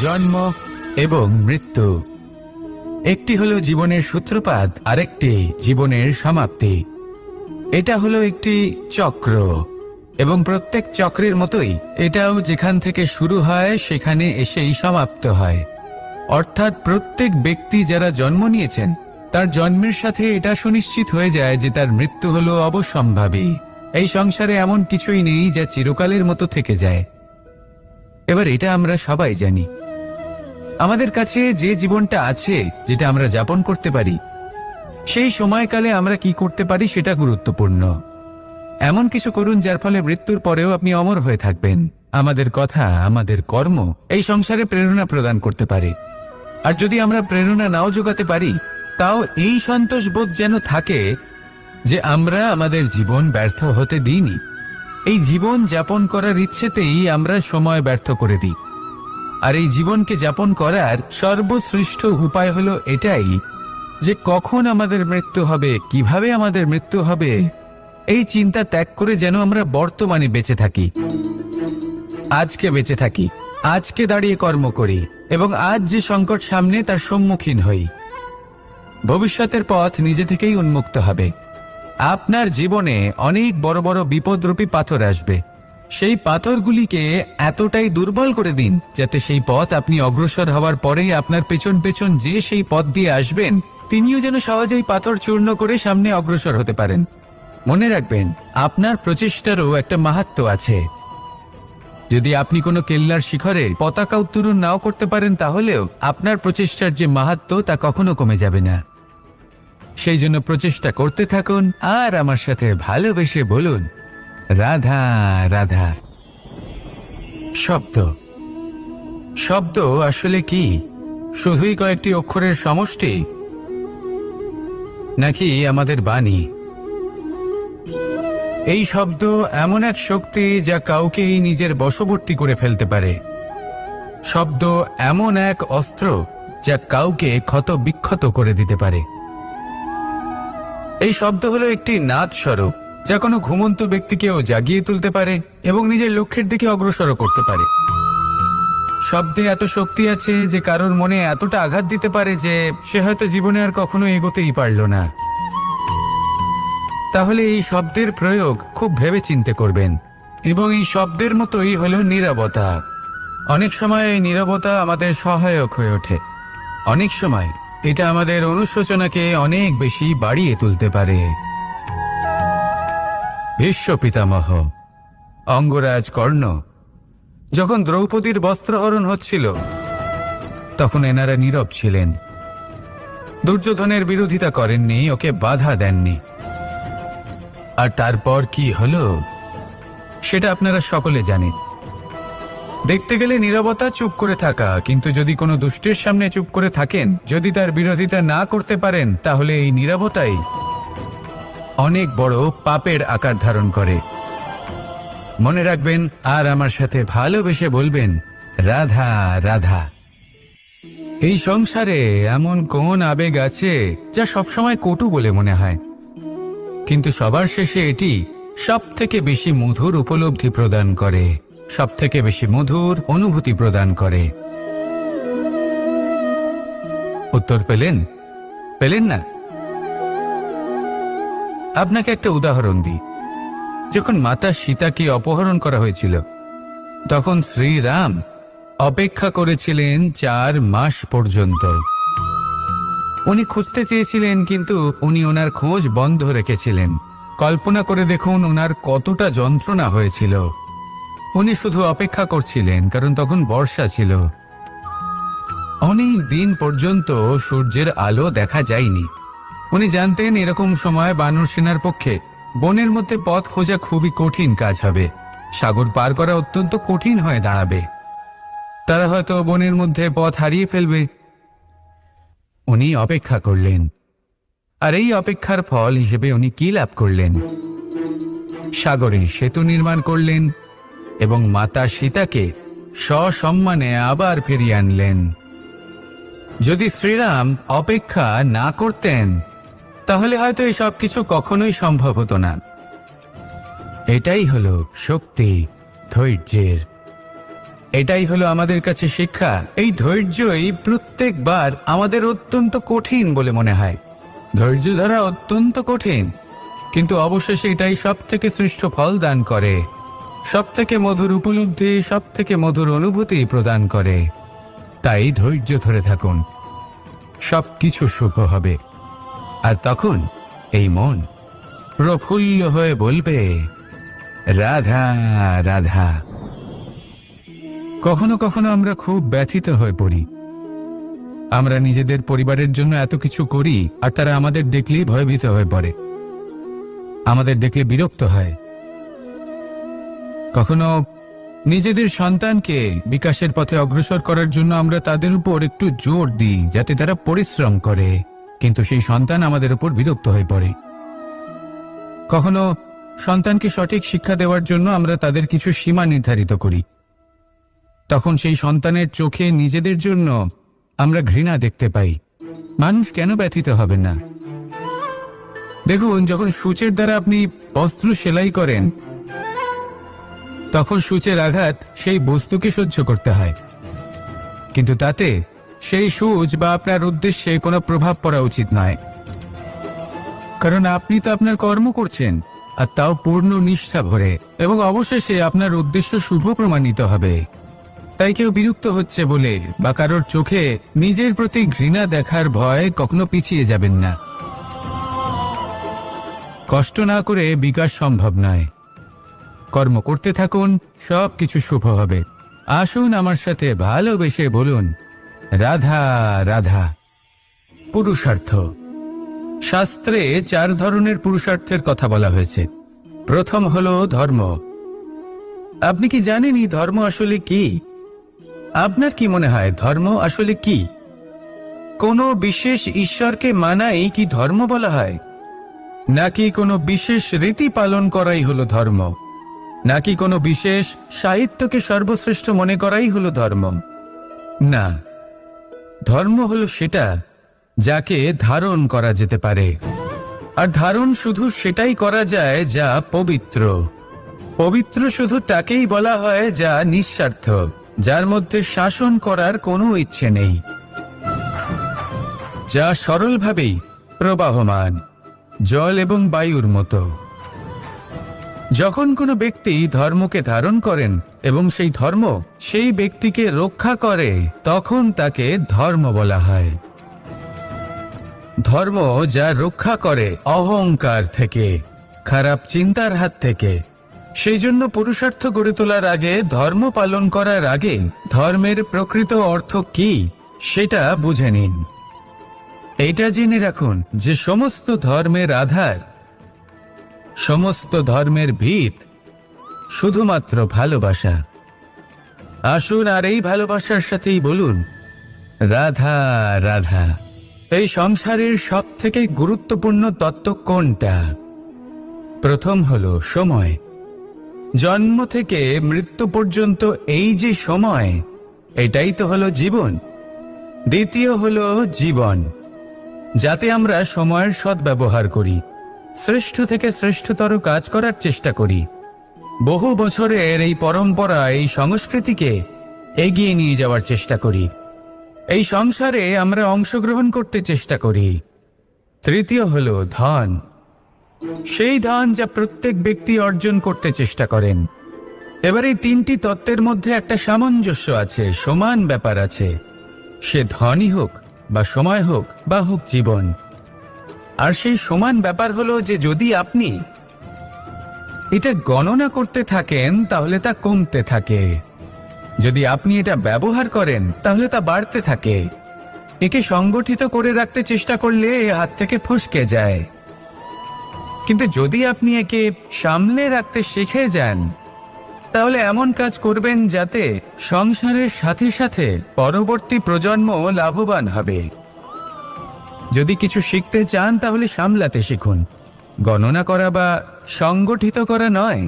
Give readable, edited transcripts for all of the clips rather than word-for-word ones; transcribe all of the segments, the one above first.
জন্ম এবং মৃত্যু। একটি হলো জীবনের সূত্রপাত, আরেকটি জীবনের সমাপ্তি। এটা হলো একটি চক্র, এবং প্রত্যেক চক্রের মতোই এটাও যেখান থেকে শুরু হয় সেখানে এসেই সমাপ্ত হয়। অর্থাৎ প্রত্যেক ব্যক্তি যারা জন্ম নিয়েছেন তার জন্মের সাথে এটা সুনিশ্চিত হয়ে যায় যে তার মৃত্যু হলো অবশ্যম্ভাবী। এই সংসারে এমন কিছুই নেই যা চিরকালের মতো থেকে যায়। এবার এটা আমরা সবাই জানি। আমাদের কাছে যে জীবনটা আছে, যেটা আমরা যাপন করতে পারি, সেই সময়কালে আমরা কি করতে পারি সেটা গুরুত্বপূর্ণ। এমন কিছু করুন যার ফলে মৃত্যুর পরেও আপনি অমর হয়ে থাকবেন। আমাদের কথা, আমাদের কর্ম এই সংসারে প্রেরণা প্রদান করতে পারে। আর যদি আমরা প্রেরণা নাও যোগাতে পারি, তাও এই সন্তোষ বোধ যেন থাকে যে আমরা আমাদের জীবন ব্যর্থ হতে দিইনি। এই জীবন যাপন করার ইচ্ছেতেই আমরা সময় ব্যর্থ করে দিই। আর এই জীবনকে যাপন করার সর্বশ্রেষ্ঠ উপায় হলো এটাই যে কখন আমাদের মৃত্যু হবে, কিভাবে আমাদের মৃত্যু হবে, এই চিন্তা ত্যাগ করে যেন আমরা বর্তমানে বেঁচে থাকি, আজকে বেঁচে থাকি, আজকে দাঁড়িয়ে কর্ম করি এবং আজ যে সংকট সামনে তার সম্মুখীন হই। ভবিষ্যতের পথ নিজে থেকেই উন্মুক্ত হবে। আপনার জীবনে অনেক বড় বড় বিপদরূপী পাথর আসবে। সেই পাথরগুলিকে এতটাই দুর্বল করে দিন যাতে সেই পথ আপনি অগ্রসর হওয়ার পরেই আপনার পেছন পেছন যে সেই পথ দিয়ে আসবেন তিনিও যেন সহজেই পাথর চূর্ণ করে সামনে অগ্রসর হতে পারেন। মনে রাখবেন, আপনার প্রচেষ্টারও একটা মাহাত্ম্য আছে। যদি আপনি কোনো কেল্লার শিখরে পতাকা উত্তোলন নাও করতে পারেন, তাহলেও আপনার প্রচেষ্টার যে মাহাত্ম্য তা কখনো কমে যাবে না। সেই জন্য প্রচেষ্টা করতে থাকুন আর আমার সাথে ভালোবেসে বলুন, রাধা রাধা। শব্দ শব্দ আসলে কি? শুধুই কয়েকটি অক্ষরের সমষ্টি, নাকি আমাদের বাণী? এই শব্দ এমন এক শক্তি যা কাউকেই নিজের বশবর্তী করে ফেলতে পারে। শব্দ এমন এক অস্ত্র যা কাউকে ক্ষত বিক্ষত করে দিতে পারে। এই শব্দ হলো একটি নাদ স্বরূপ যা কোনো ঘুমন্ত ব্যক্তিকেও জাগিয়ে তুলতে পারে এবং নিজের লক্ষ্যের দিকে অগ্রসর করতে পারে। শব্দে এত শক্তি আছে যে কারোর মনে এতটা আঘাত দিতে পারে যে সে হয়তো জীবনে আর কখনো এগোতেই পারল না। তাহলে এই শব্দের প্রয়োগ খুব ভেবে চিন্তে করবেন। এবং এই শব্দের মতোই হলো নীরবতা। অনেক সময় এই নীরবতা আমাদের সহায়ক হয়ে ওঠে। অনেক সময় এটা আমাদের অনুশোচনাকে অনেক বেশি বাড়িয়ে তুলতে পারে। ভীষ্ম পিতামহ, অঙ্গরাজ কর্ণ যখন দ্রৌপদীর বস্ত্রহরণ হচ্ছিল তখন এনারা নীরব ছিলেন। দুর্যোধনের বিরোধিতা করেননি, ওকে বাধা দেননি। আর তারপর কি হলো সেটা আপনারা সকলে জানেন। দেখতে গেলে নীরবতা চুপ করে থাকা, কিন্তু যদি কোনো দুষ্টের সামনে চুপ করে থাকেন, যদি তার বিরোধিতা না করতে পারেন, তাহলে এই নীরবতাই অনেক বড় পাপের আকার ধারণ করে। মনে রাখবেন আর আমার সাথে ভালোবেসে বলবেন, রাধা রাধা। এই সংসারে এমন কোন আবেগ আছে যা সবসময় কটু বলে মনে হয়, কিন্তু সবার শেষে এটি সব থেকে বেশি মধুর উপলব্ধি প্রদান করে, সব থেকে বেশি মধুর অনুভূতি প্রদান করে। উত্তর পেলেন? পেলেন না? আপনাকে একটা উদাহরণ দিই। যখন মাতা সীতাকে অপহরণ করা হয়েছিল তখন শ্রীরাম অপেক্ষা করেছিলেন 4 মাস পর্যন্ত। উনি খুঁজতে চেয়েছিলেন, কিন্তু উনি ওনার খোঁজ বন্ধ রেখেছিলেন। কল্পনা করে দেখুন ওনার কতটা যন্ত্রণা হয়েছিল। উনি শুধু অপেক্ষা করছিলেন, কারণ তখন বর্ষা ছিল। অনেক দিন পর্যন্ত সূর্যের আলো দেখা যায়নি। উনি জানতেন এরকম সময় বানর সেনার পক্ষে বনের মধ্যে পথ খোঁজা খুবই কঠিন কাজ হবে। সাগর পার করা অত্যন্ত কঠিন হয়ে দাঁড়াবে। তারা হয়তো বনের মধ্যে পথ হারিয়ে ফেলবে। উনি অপেক্ষা করলেন, আর এই অপেক্ষার ফল হিসেবে উনি কি লাভ করলেন? সাগরে সেতু নির্মাণ করলেন এবং মাতা সীতাকে সসম্মানে আবার ফিরিয়ে আনলেন। যদি শ্রীরাম অপেক্ষা না করতেন তাহলে হয়তো এই সব কিছু কখনোই সম্ভব হতো না। এটাই হলো শক্তি ধৈর্যের। এটাই হলো আমাদের কাছে শিক্ষা। এই ধৈর্যই প্রত্যেকবার আমাদের অত্যন্ত কঠিন বলে মনে হয়। ধৈর্য ধরা অত্যন্ত কঠিন, কিন্তু অবশেষে এটাই সব থেকে শ্রেষ্ঠ ফল দান করে, সব থেকে মধুর উপলব্ধি, সব থেকে মধুর অনুভূতি প্রদান করে। তাই ধৈর্য ধরে থাকুন, সব কিছু শুভ হবে। আর তখন এই মন প্রফুল্ল হয়ে বলবে, রাধা রাধা। কখনো কখনো আমরা খুব ব্যথিত হয়ে পড়ি। আমরা নিজেদের পরিবারের জন্য এত কিছু করি, আর তারা আমাদের দেখলেই ভয়ভীত হয়ে পড়ে, আমাদের দেখলে বিরক্ত হয়। কখনো নিজেদের সন্তানকে বিকাশের পথে অগ্রসর করার জন্য আমরা তাদের উপর একটু জোর দিই যাতে তারা পরিশ্রম করে, কিন্তু সেই সন্তান আমাদের উপর বিরক্ত হয়ে পড়ে। কখনো সন্তানকে সঠিক শিক্ষা দেওয়ার জন্য আমরা তাদের কিছু সীমা নির্ধারিত করি, তখন সেই সন্তানের চোখে নিজেদের জন্য আমরা ঘৃণা দেখতে পাই। মানুষ কেন ব্যথিত হবেন না? দেখুন, যখন সূচের দ্বারা আপনি বস্ত্র সেলাই করেন, তখন সূচের আঘাত সেই বস্তুকে সহ্য করতে হয়, কিন্তু তাতে সেই সূচ বা আপনার উদ্দেশ্যে কোনো প্রভাব পড়া উচিত নয়, কারণ আপনি তো আপনার কর্ম করছেন, আর তাও পূর্ণ নিষ্ঠা ভরে, এবং অবশেষে আপনার উদ্দেশ্য শুভ প্রমাণিত হবে। তাই কেউ বিরক্ত হচ্ছে বলে বা কারোর চোখে নিজের প্রতি ঘৃণা দেখার ভয় কখনো পিছিয়ে যাবেন না। কষ্ট না করে বিকাশ সম্ভব নয়। কর্ম করতে থাকুন, সব কিছু শুভ হবে। আসুন আমার সাথে ভালোবেসে বলুন, রাধা রাধা। পুরুষার্থ। শাস্ত্রে 4 ধরনের পুরুষার্থের কথা বলা হয়েছে। প্রথম হলো ধর্ম। আপনি কি জানেন এই ধর্ম আসলে কি? আপনার কি মনে হয় ধর্ম আসলে কি? কোনো বিশেষ ঈশ্বরকে মানাই কি ধর্ম বলা হয়? নাকি কোনো বিশেষ রীতি পালন করাই হলো ধর্ম? নাকি কোনো বিশেষ সাহিত্যকে সর্বশ্রেষ্ঠ মনে করাই হলো ধর্ম? না, ধর্ম হলো সেটা যাকে ধারণ করা যেতে পারে, আর ধারণ শুধু সেটাই করা যায় যা পবিত্র। পবিত্র শুধু তাকেই বলা হয় যা নিঃস্বার্থ, যার মধ্যে শাসন করার কোনো ইচ্ছে নেই, যা সরলভাবেই প্রবাহমান, জল এবং বায়ুর মতো। যখন কোনো ব্যক্তি ধর্মকে ধারণ করেন এবং সেই ধর্ম সেই ব্যক্তিকে রক্ষা করে, তখন তাকে ধর্ম বলা হয়। ধর্ম যা রক্ষা করে অহংকার থেকে, খারাপ চিন্তার হাত থেকে। সেই জন্য পুরুষার্থ গড়ে তোলার আগে, ধর্ম পালন করার আগে ধর্মের প্রকৃত অর্থ কি সেটা বুঝে নিন। এটা জেনে রাখুন যে সমস্ত ধর্মের আধার, সমস্ত ধর্মের ভিত শুধুমাত্র ভালোবাসা। আসুন আর এই ভালোবাসার সাথেই বলুন, রাধা রাধা। এই সংসারের সব থেকে গুরুত্বপূর্ণ তত্ত্ব কোনটা? প্রথম হলো সময়। জন্ম থেকে মৃত্যু পর্যন্ত এই যে সময়, এটাই তো হলো জীবন। দ্বিতীয় হলো জীবন, যাতে আমরা সময়ের সদ্ব্যবহার করি, শ্রেষ্ঠ থেকে শ্রেষ্ঠতর কাজ করার চেষ্টা করি। বহু বছরের এই পরম্পরা, এই সংস্কৃতিকে এগিয়ে নিয়ে যাওয়ার চেষ্টা করি। এই সংসারে আমরা অংশগ্রহণ করতে চেষ্টা করি। তৃতীয় হলো ধন, সেই ধন যা প্রত্যেক ব্যক্তি অর্জন করতে চেষ্টা করেন। এবার এই 3টি তত্ত্বের মধ্যে একটা সামঞ্জস্য আছে, সমান ব্যাপার আছে। সে ধনই হোক বা সময় হোক বা হোক জীবন। আর সেই সমান ব্যাপার হলো যে যদি আপনি এটা গণনা করতে থাকেন তাহলে তা কমতে থাকে, যদি আপনি এটা ব্যবহার করেন তাহলে তা বাড়তে থাকে। একে সংগঠিত করে রাখতে চেষ্টা করলে এ হাত থেকে ফসকে যায়, কিন্তু যদি আপনি একে সামলে রাখতে শিখে যান, তাহলে এমন কাজ করবেন যাতে সংসারের সাথে সাথে পরবর্তী প্রজন্ম লাভবান হবে। যদি কিছু শিখতে চান তাহলে সামলাতে শিখুন, গণনা করা বা সংগঠিত করা নয়।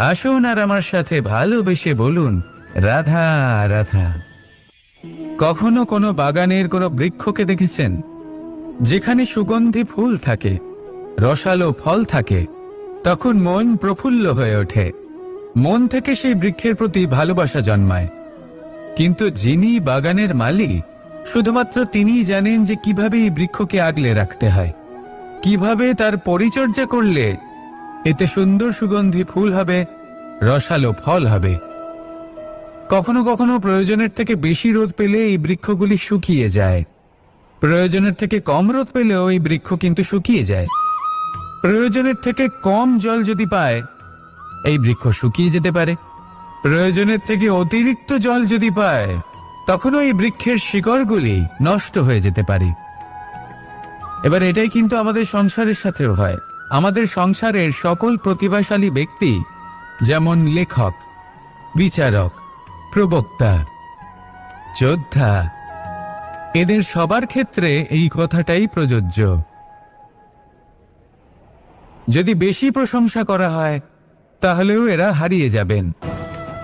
আসুন আর আমার সাথে ভালোবেসে বলুন, রাধা রাধা। কখনো কোনো বাগানের কোনো বৃক্ষকে দেখেছেন যেখানে সুগন্ধি ফুল থাকে, রসালো ফল থাকে? তখন মন প্রফুল্ল হয়ে ওঠে। মন থেকে সেই বৃক্ষের প্রতি ভালোবাসা জন্মায়। কিন্তু যিনি বাগানের মালিক, শুধুমাত্র তিনিই জানেন যে কিভাবে এই বৃক্ষকে আগলে রাখতে হয়, কিভাবে তার পরিচর্যা করলে এতে সুন্দর সুগন্ধি ফুল হবে, রসালো ফল হবে। কখনো কখনো প্রয়োজনের থেকে বেশি রোদ পেলে এই বৃক্ষগুলি শুকিয়ে যায়, প্রয়োজনের থেকে কম রোদ পেলেও এই বৃক্ষ কিন্তু শুকিয়ে যায়। প্রয়োজনের থেকে কম জল যদি পায়, এই বৃক্ষ শুকিয়ে যেতে পারে। প্রয়োজনের থেকে অতিরিক্ত জল যদি পায়, তখনও এই বৃক্ষের শিকড়গুলি নষ্ট হয়ে যেতে পারে। এবার এটাই কিন্তু আমাদের সংসারের সাথেও হয়। আমাদের সংসারের সকল প্রতিভাশালী ব্যক্তি, যেমন লেখক, বিচারক, প্রবক্তা, যোদ্ধা, এদের সবার ক্ষেত্রে এই কথাটাই প্রযোজ্য। যদি বেশি প্রশংসা করা হয়, তাহলেও এরা হারিয়ে যাবেন।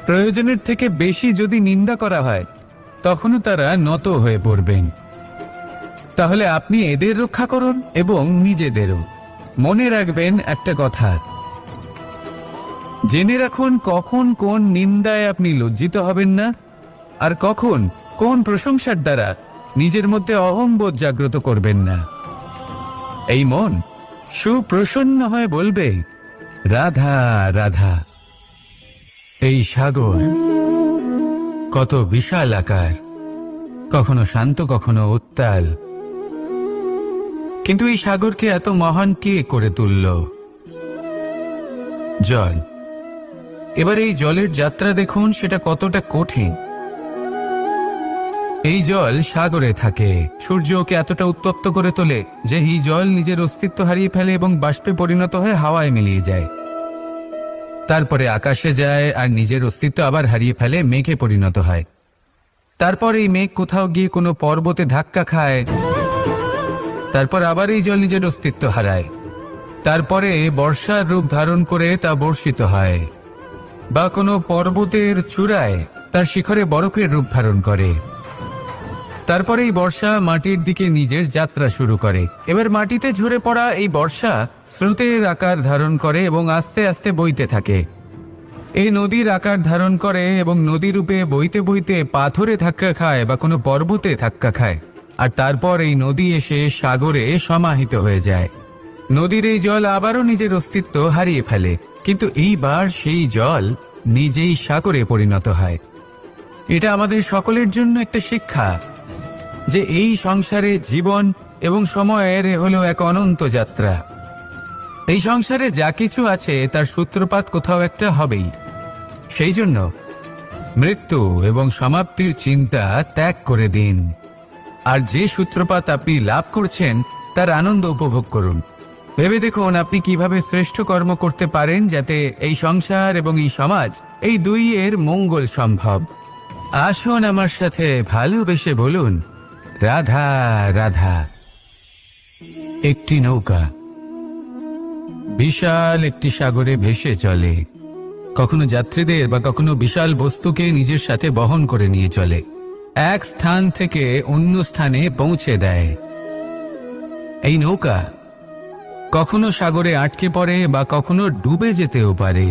প্রয়োজনের থেকে বেশি যদি নিন্দা করা হয়, তখনও তারা নত হয়ে পড়বেন। তাহলে আপনি এদের রক্ষা করুন এবং নিজেদেরও। মনে রাখবেন একটা কথা, জেনে রাখুন কখন কোন নিন্দায় আপনি লজ্জিত হবেন না, আর কখন কোন প্রশংসার দ্বারা নিজের মধ্যে অহংবোধ জাগ্রত করবেন না। এই মন সুপ্রসন্ন হয়ে বলবে, রাধা রাধা। এই সাগর কত বিশাল আকার, কখনো শান্ত কখনো উত্তাল, কিন্তু এই সাগরকে এত মহান কে করে তুলল? জল। এবার এই জলের যাত্রা দেখুন, সেটা কতটা কঠিন। এই জল সাগরে থাকে, সূর্য ওকে এতটা উত্তপ্ত করে তোলে যে এই জল নিজের অস্তিত্ব হারিয়ে ফেলে এবং বাষ্পে পরিণত হয়ে হাওয়ায় মিলিয়ে যায়। তারপরে আকাশে যায় আর নিজের অস্তিত্ব আবার হারিয়ে ফেলে, মেঘে পরিণত হয়। তারপর এই মেঘ কোথাও গিয়ে কোনো পর্বতে ধাক্কা খায়, তারপর আবার এই জল নিজের অস্তিত্ব হারায়। তারপরে বর্ষার রূপ ধারণ করে তা বর্ষিত হয়, বা কোনো পর্বতের চূড়ায় তার শিখরে বরফের রূপ ধারণ করে। তারপরে এই বর্ষা মাটির দিকে নিজের যাত্রা শুরু করে। এবার মাটিতে ঝরে পড়া এই বর্ষা স্রোতের আকার ধারণ করে এবং আস্তে আস্তে বইতে থাকে। এই নদীর আকার ধারণ করে এবং নদী রূপে বইতে বইতে পাথরে ধাক্কা খায় বা কোনো পর্বতে ধাক্কা খায়, আর তারপর এই নদী এসে সাগরে সমাহিত হয়ে যায়। নদীর এই জল আবারও নিজের অস্তিত্ব হারিয়ে ফেলে, কিন্তু এইবার সেই জল নিজেই সাগরে পরিণত হয়। এটা আমাদের সকলের জন্য একটা শিক্ষা যে এই সংসারে জীবন এবং সময়ের হলো এক অনন্ত যাত্রা। এই সংসারে যা কিছু আছে তার সূত্রপাত কোথাও একটা হবেই। সেই জন্য মৃত্যু এবং সমাপ্তির চিন্তা ত্যাগ করে দিন, আর যে সূত্রপাত আপনি লাভ করছেন তার আনন্দ উপভোগ করুন। ভেবে দেখুন আপনি কিভাবে শ্রেষ্ঠ কর্ম করতে পারেন যাতে এই সংসার এবং এই সমাজ, এই দুই এর মঙ্গল সম্ভব। আসুন আমার সাথে ভালোবেসে বলুন, রাধা রাধা। একটি নৌকা বিশাল একটি সাগরে ভেসে চলে, কখনো যাত্রীদের বা কখনো বিশাল বস্তুকে নিজের সাথে বহন করে নিয়ে চলে, এক স্থান থেকে অন্য স্থানে পৌঁছে দেয়। এই নৌকা কখনো সাগরে আটকে পড়ে বা কখনো ডুবে যেতেও পারে,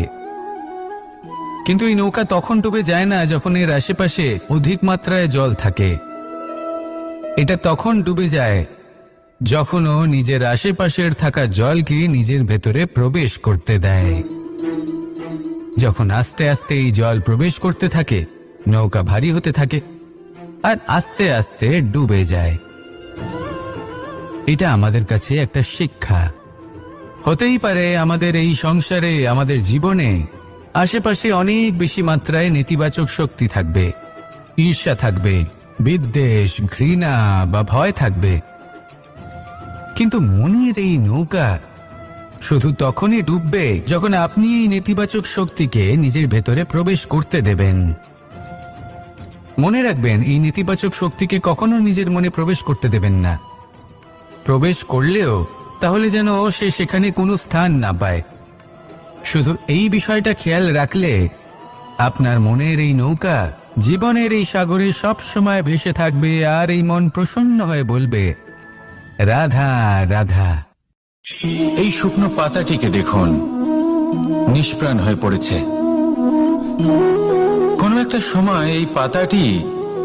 কিন্তু এই নৌকা তখন ডুবে যায় না যখন এর আশেপাশে অধিক মাত্রায় জল থাকে। এটা তখন ডুবে যায় যখন ও নিজের আশেপাশের থাকা জলকে নিজের ভেতরে প্রবেশ করতে দেয়। যখন আস্তে আস্তে এই জল প্রবেশ করতে থাকে, নৌকা ভারী হতে থাকে আর আস্তে আস্তে ডুবে যায়। এটা আমাদের কাছে একটা শিক্ষা। হতেই পারে আমাদের এই সংসারে, আমাদের জীবনে আশেপাশে অনেক বেশি মাত্রায় নেতিবাচক শক্তি থাকবে, ঈর্ষা থাকবে, বিদ্বেষ, ঘৃণা বা ভয় থাকবে, কিন্তু মনের এই নৌকা শুধু তখনই ডুববে যখন আপনি এই নেতিবাচক শক্তিকে নিজের ভেতরে প্রবেশ করতে দেবেন। মনে রাখবেন, এই নেতিবাচক শক্তিকে কখনো নিজের মনে প্রবেশ করতে দেবেন না। প্রবেশ করলেও তাহলে যেন সে সেখানে কোনো স্থান না পায়। শুধু এই বিষয়টা খেয়াল রাখলে আপনার মনের এই নৌকা জীবনের এই সাগরে সব সময় ভেসে থাকবে, আর এই মন প্রসন্ন হয়ে বলবে, রাধা রাধা। এই শুকনো পাতাটিকে দেখুন, নিষ্প্রাণ হয়ে পড়েছে। কোনো একটা সময় এই পাতাটি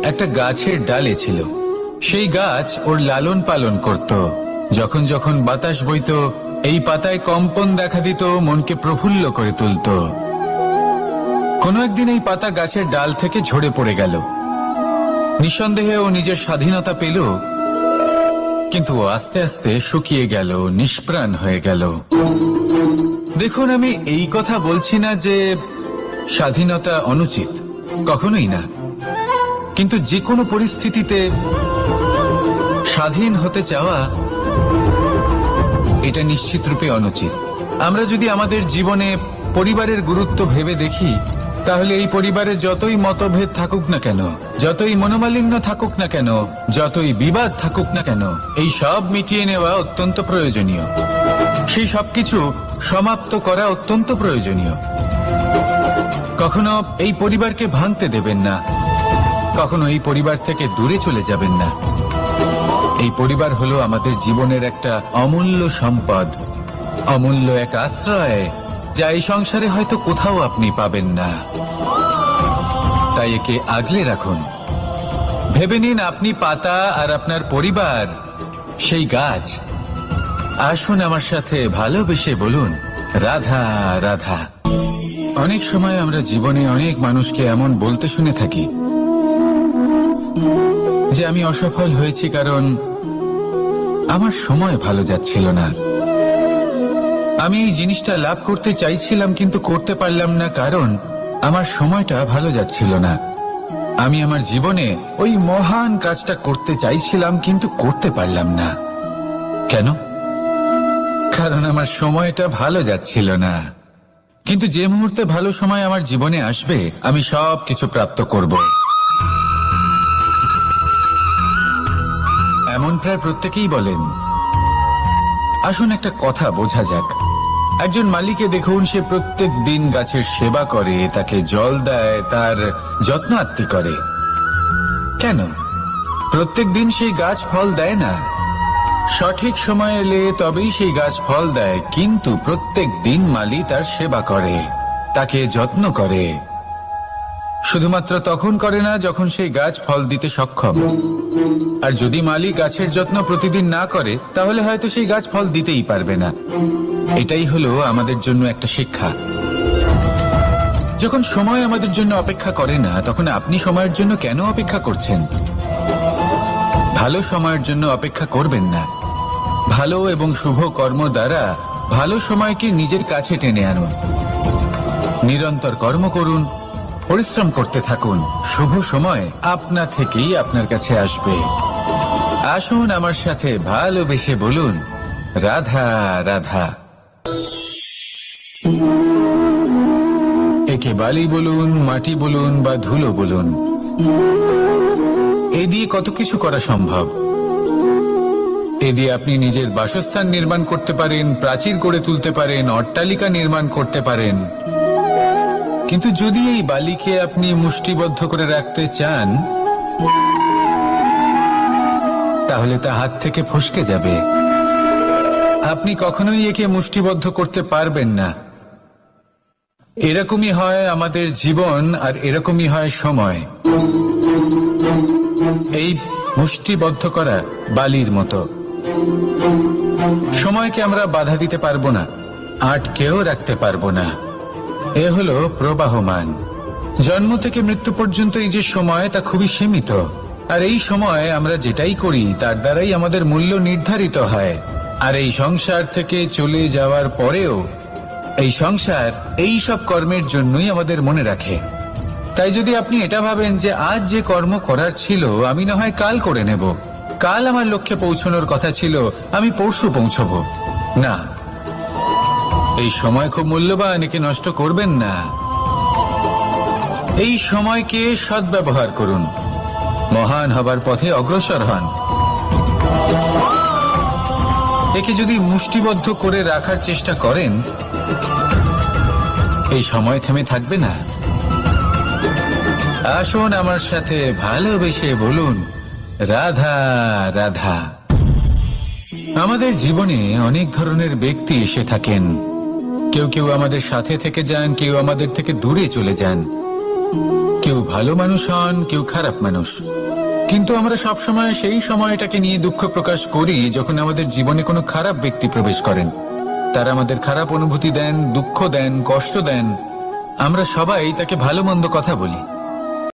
একটা গাছের ডালে ছিল। সেই গাছ ওর লালন পালন করত। যখন যখন বাতাস বইত, এই পাতায় কম্পন দেখা দিত, মনকে প্রফুল্ল করে তুলত। কোনো একদিন এই পাতা গাছের ডাল থেকে ঝরে পড়ে গেল। নিঃসন্দেহে ও নিজের স্বাধীনতা পেল, কিন্তু আস্তে আস্তে শুকিয়ে গেল, নিষ্প্রাণ হয়ে গেল। দেখুন, আমি এই কথা বলছি না যে স্বাধীনতা অনুচিত, কখনোই না। কিন্তু যে কোনো পরিস্থিতিতে স্বাধীন হতে চাওয়া এটা নিশ্চিত রূপে অনুচিত। আমরা যদি আমাদের জীবনে পরিবারের গুরুত্ব ভেবে দেখি, তাহলে এই পরিবারে যতই মতভেদ থাকুক না কেন, যতই মনোমালিন্য থাকুক না কেন, যতই বিবাদ থাকুক না কেন, এই সব মিটিয়ে নেওয়া অত্যন্ত প্রয়োজনীয়। সেই সবকিছু সমাপ্ত করা অত্যন্ত প্রয়োজনীয়। কখনো এই পরিবারকে ভাঙতে দেবেন না, কখনো এই পরিবার থেকে দূরে চলে যাবেন না। এই পরিবার হলো আমাদের জীবনের একটা অমূল্য সম্পদ, অমূল্য এক আশ্রয়, যা এই সংসারে হয়তো কোথাও আপনি পাবেন না। তাই একে আগলে রাখুন। ভেবে নিন আপনি পাতা আর আপনার পরিবার সেই গাছ। আসুন আমার সাথে ভালোবেসে বলুন, রাধা রাধা। অনেক সময় আমরা জীবনে অনেক মানুষকে এমন বলতে শুনে থাকি যে আমি অসফল হয়েছি কারণ আমার সময় ভালো যাচ্ছিল না। আমি এই জিনিসটা লাভ করতে চাইছিলাম কিন্তু করতে পারলাম না কারণ আমার সময়টা ভালো যাচ্ছিল না। আমি আমার জীবনে ওই মহান কাজটা করতে চাইছিলাম কিন্তু করতে পারলাম না। কেন? কারণ আমার সময়টা ভালো যাচ্ছিল না। কিন্তু যে মুহূর্তে ভালো সময় আমার জীবনে আসবে, আমি সব কিছু প্রাপ্ত করব। এমন প্রায় প্রত্যেকেই বলেন। আসুন একটা কথা বোঝা যাক। একজন মালিকে দেখুন, সে প্রত্যেক দিন গাছের সেবা করে, তাকে জল দেয়, তার যত্ন আত্তি করে। কেন? প্রত্যেক দিন সেই গাছ ফল দেয় না। সঠিক সময় এলে তবেই সেই গাছ ফল দেয়, কিন্তু প্রত্যেক দিন মালি তার সেবা করে, তাকে যত্ন করে। শুধুমাত্র তখন করে না যখন সেই গাছ ফল দিতে সক্ষম। আর যদি মালি গাছের যত্ন প্রতিদিন না করে, তাহলে হয়তো সেই গাছ ফল দিতেই পারবে না। এটাই হলো আমাদের জন্য একটা শিক্ষা। যখন সময় আমাদের জন্য অপেক্ষা করে না, তখন আপনি সময়ের জন্য কেন অপেক্ষা করছেন? ভালো সময়ের জন্য অপেক্ষা করবেন না। ভালো এবং শুভ কর্ম দ্বারা ভালো সময়কে নিজের কাছে টেনে আনুন। নিরন্তর কর্ম করুন, পরিশ্রম করতে থাকুন। শুভ সময় আপনা থেকেই আপনার কাছে আসবে। আসুন আমার সাথে ভালোবেসে বলুন, রাধা রাধা। একে বালি বলুন, মাটি বলুন বা ধুলো বলুন, এ দিয়ে কত কিছু করা সম্ভব। এ দিয়ে আপনি নিজের বাসস্থান নির্মাণ করতে পারেন, প্রাচীর গড়ে তুলতে পারেন, অট্টালিকা নির্মাণ করতে পারেন। কিন্তু যদি এই বালিকে আপনি মুষ্টিবদ্ধ করে রাখতে চান, তাহলে তা হাত থেকে ফসকে যাবে। আপনি কখনোই একে মুষ্টিবদ্ধ করতে পারবেন না। এরকমই হয় আমাদের জীবন, আর এরকমই হয় সময়। এই মুষ্টিবদ্ধ করা বালির মতো। সময়কে আমরা বাধা দিতে পারবো না, আটকেও রাখতে পারবো না। এ হলো প্রবাহমান। জন্ম থেকে মৃত্যু পর্যন্ত এই যে সময়, তা খুবই সীমিত। আর এই সময় আমরা যেটাই করি তার দ্বারাই আমাদের মূল্য নির্ধারিত হয়। আর এই সংসার থেকে চলে যাওয়ার পরেও এই সংসার এই সব কর্মের জন্যই আমাদের মনে রাখে। তাই যদি আপনি এটা ভাবেন যে আজ যে কর্ম করার ছিল আমি না হয় কাল করে নেব, কাল আমার লক্ষ্যে পৌঁছানোর কথা ছিল আমি পরশু পৌঁছবো, না, এই সময় খুব মূল্যবান, একে নষ্ট করবেন না। এই সময়কে সদ্ব্যবহার করুন, মহান হবার পথে অগ্রসর হন। একে যদি মুষ্টিবদ্ধ করে রাখার চেষ্টা করেন, এই সময় থেমে থাকবে না। আসুন আমার সাথে ভালোবেসে বলুন, রাধা রাধা। আমাদের জীবনে অনেক ধরনের ব্যক্তি এসে থাকেন। কেউ কেউ আমাদের সাথে থেকে যান, কেউ আমাদের থেকে দূরে চলে যান। কেউ ভালো মানুষ হন, কেউ খারাপ মানুষ, কিন্তু আমরা সবসময় সেই সময়টাকে নিয়ে দুঃখ প্রকাশ করি যখন আমাদের জীবনে কোনো খারাপ ব্যক্তি প্রবেশ করেন। তারা আমাদের খারাপ অনুভূতি দেন, দুঃখ দেন, কষ্ট দেন। আমরা সবাই তাকে ভালো মন্দ কথা বলি।